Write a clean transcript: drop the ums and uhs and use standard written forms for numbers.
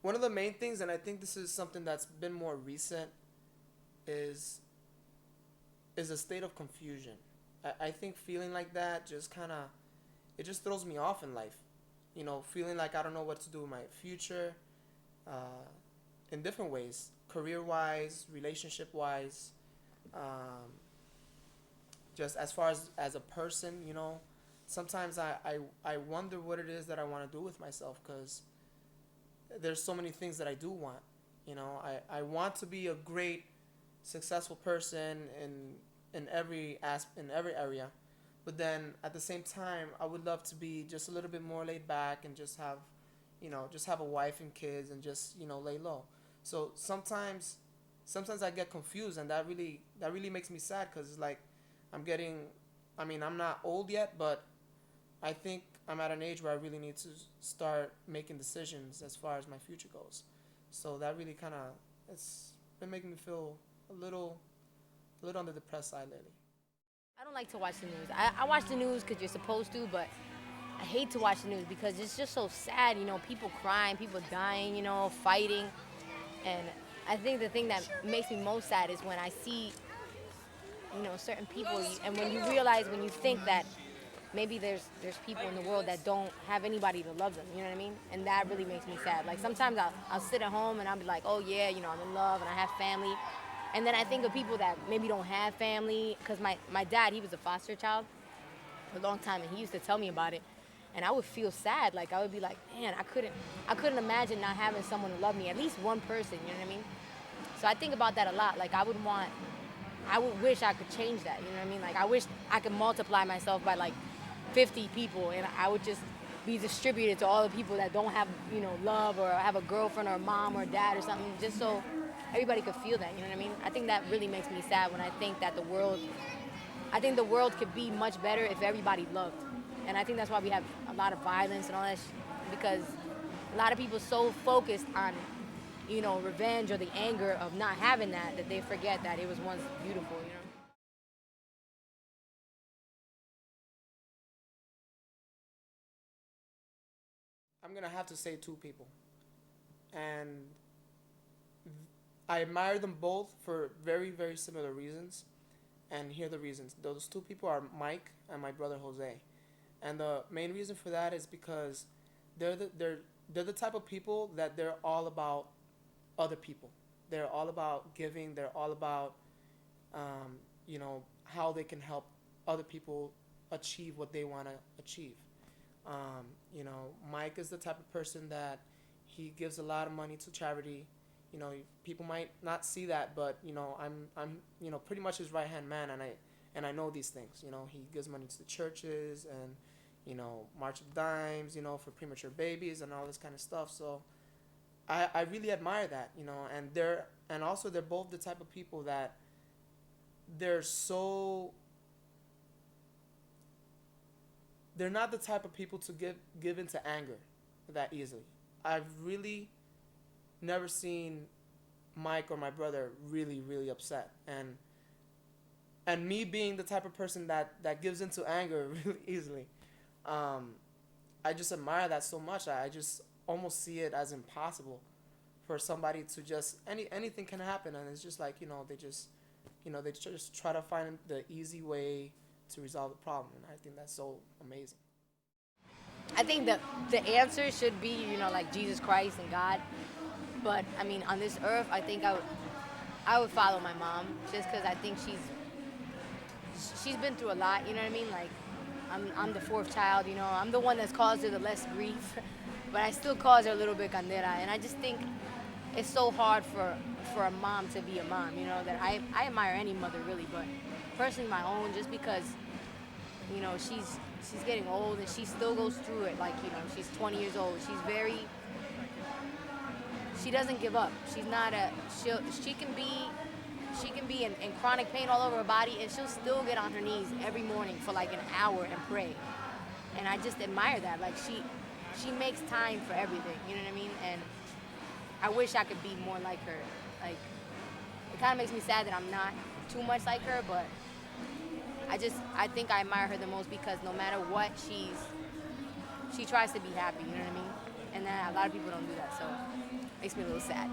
one of the main things, and I think this is something that's been more recent, is is a state of confusion. I think feeling like that just kind of, it just throws me off in life. Feeling like I don't know what to do with my future, uh, in different ways, career wise, relationship wise, um, just as far as a person. Sometimes I wonder what it is that I want to do with myself, because there's so many things that I do want. I want to be a great, successful person in every area, but then at the same time, I would love to be just a little bit more laid back and just have a wife and kids and just lay low. So sometimes I get confused, and that really makes me sad, because it's like I'm getting. I mean, I'm not old yet, but I think I'm at an age where I really need to start making decisions as far as my future goes. So that really kind of, it's been making me feel a little on the depressed side lately. I don't like to watch the news. I watch the news because you're supposed to, but I hate to watch the news because it's just so sad. People crying, people dying, fighting. And I think the thing that makes me most sad is when I see, certain people, and when you realize, when you think that maybe there's people in the world that don't have anybody to love them, you know what I mean? And that really makes me sad. Like sometimes I'll sit at home and I'll be like, oh yeah, I'm in love and I have family. And then I think of people that maybe don't have family, because my dad, he was a foster child for a long time, and he used to tell me about it. And I would feel sad. Like I would be like, man, I couldn't imagine not having someone to love me, at least one person, you know what I mean? So I think about that a lot. Like I would wish I could change that, you know what I mean? Like I wish I could multiply myself by like 50 people, and I would just be distributed to all the people that don't have, love, or have a girlfriend or a mom or dad or something, just so everybody could feel that, you know what I mean? I think that really makes me sad when I think that I think the world could be much better if everybody loved. And I think that's why we have a lot of violence and all that, because a lot of people so focused on, revenge or the anger of not having that they forget that it was once beautiful. I'm gonna have to say two people, and I admire them both for very, very similar reasons. And here are the reasons. Those two people are Mike and my brother Jose. And the main reason for that is because they're the type of people that they're all about other people. They're all about giving. They're all about how they can help other people achieve what they want to achieve. Mike is the type of person that he gives a lot of money to charity. People might not see that, but I'm pretty much his right hand man, and I know these things. He gives money to the churches, and March of Dimes, for premature babies and all this kind of stuff. So I really admire that. And also they're both the type of people that they're so they're not the type of people to give into anger that easily. I've really never seen Mike or my brother really, really upset. And me being the type of person that gives into anger really easily, um, I just admire that so much. I just almost see it as impossible for somebody to just anything can happen, and it's just like they just try to find the easy way to resolve the problem, and I think that's so amazing. I think that the answer should be, like Jesus Christ and God. But I mean, on this earth, I think I would follow my mom, just because I think she's been through a lot. You know what I mean? Like I'm the fourth child. I'm the one that's caused her the less grief, but I still cause her a little bit candela. And I just think it's so hard for a mom to be a mom. That I admire any mother really, but personally my own, just because she's getting old and she still goes through it. Like she's 20 years old. She doesn't give up. She's not a she can be in chronic pain all over her body, and she'll still get on her knees every morning for like an hour and pray. And I just admire that. Like she makes time for everything. You know what I mean? And I wish I could be more like her. Like it kind of makes me sad that I'm not too much like her, but I think I admire her the most because no matter what, she tries to be happy. You know what I mean? and then a lot of people don't do that, so it makes me a little sad.